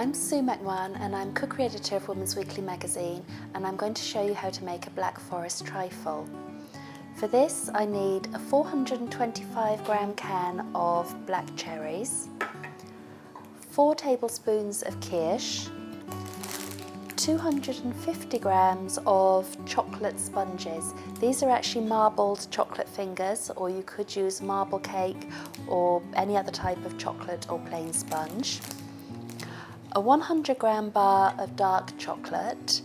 I'm Sue McMahon and I'm cookery editor of Women's Weekly magazine, and I'm going to show you how to make a Black Forest trifle. For this I need a 425 gram can of black cherries, 4 tablespoons of kirsch, 250 grams of chocolate sponges. These are actually marbled chocolate fingers, or you could use marble cake or any other type of chocolate or plain sponge. A 100 gram bar of dark chocolate,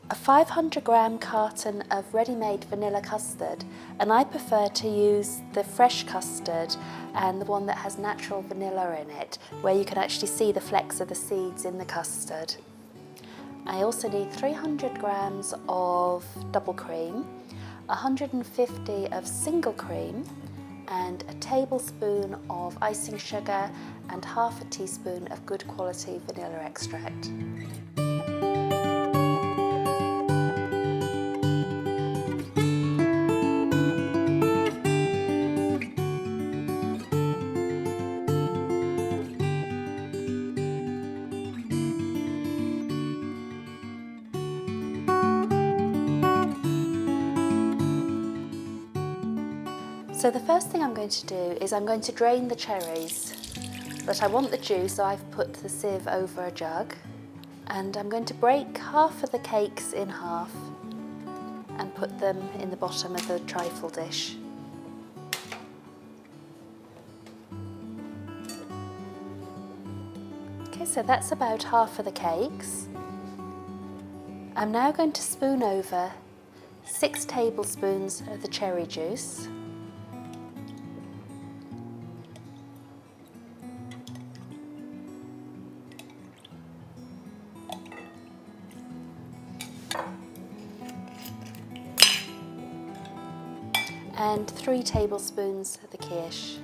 a 500 gram carton of ready-made vanilla custard, and I prefer to use the fresh custard and the one that has natural vanilla in it, where you can actually see the flecks of the seeds in the custard. I also need 300 grams of double cream, 150 of single cream, and a tablespoon of icing sugar and half a teaspoon of good quality vanilla extract. So the first thing I'm going to do is I'm going to drain the cherries, but I want the juice, so I've put the sieve over a jug, and I'm going to break half of the cakes in half and put them in the bottom of the trifle dish. Okay, so that's about half of the cakes. I'm now going to spoon over 6 tablespoons of the cherry juice, and 3 tablespoons of the kirsch.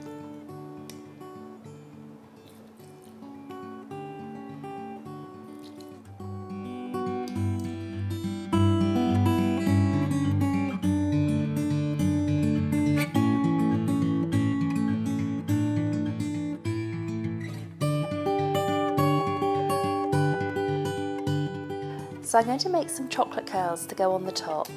So I'm going to make some chocolate curls to go on the top.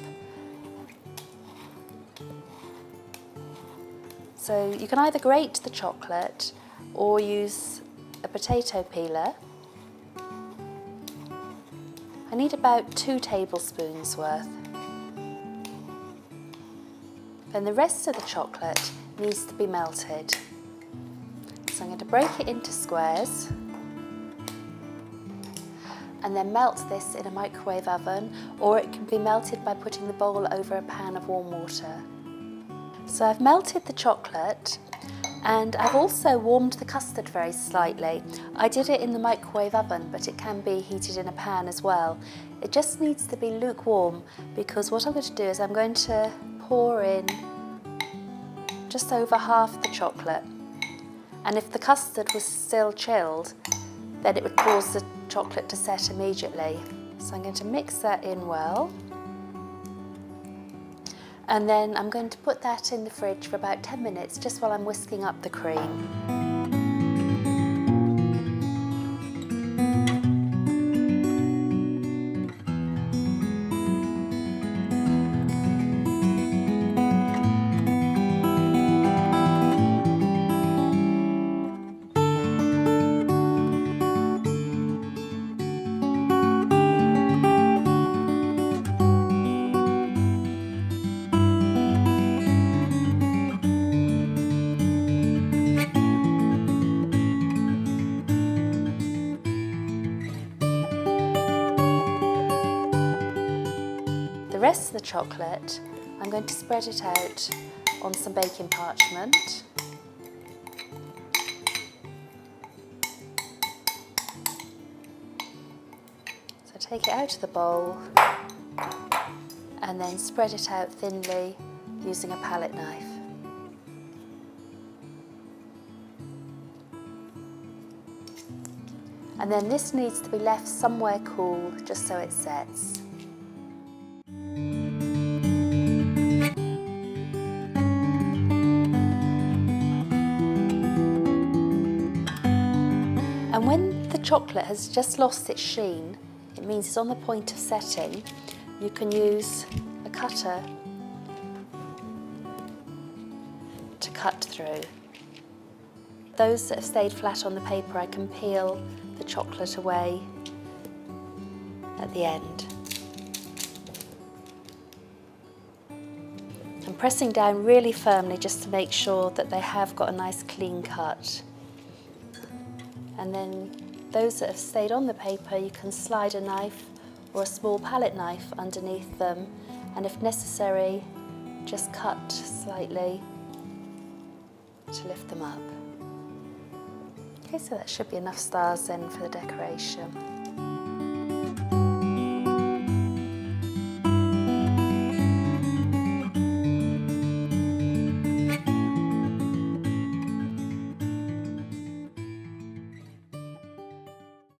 So you can either grate the chocolate or use a potato peeler. I need about 2 tablespoons worth. Then the rest of the chocolate needs to be melted. So I'm going to break it into squares and then melt this in a microwave oven, or it can be melted by putting the bowl over a pan of warm water. So I've melted the chocolate, and I've also warmed the custard very slightly. I did it in the microwave oven, but it can be heated in a pan as well. It just needs to be lukewarm, because what I'm going to do is I'm going to pour in just over half the chocolate. And if the custard was still chilled, then it would cause the chocolate to set immediately. So I'm going to mix that in well. And then I'm going to put that in the fridge for about 10 minutes, just while I'm whisking up the cream. The rest of the chocolate, I'm going to spread it out on some baking parchment. So take it out of the bowl and then spread it out thinly using a palette knife. And then this needs to be left somewhere cool, just so it sets. And when the chocolate has just lost its sheen, it means it's on the point of setting, you can use a cutter to cut through. Those that have stayed flat on the paper, I can peel the chocolate away at the end. I'm pressing down really firmly just to make sure that they have got a nice clean cut. And then those that have stayed on the paper, you can slide a knife or a small palette knife underneath them, and if necessary, just cut slightly to lift them up. Okay, so that should be enough stars then for the decoration.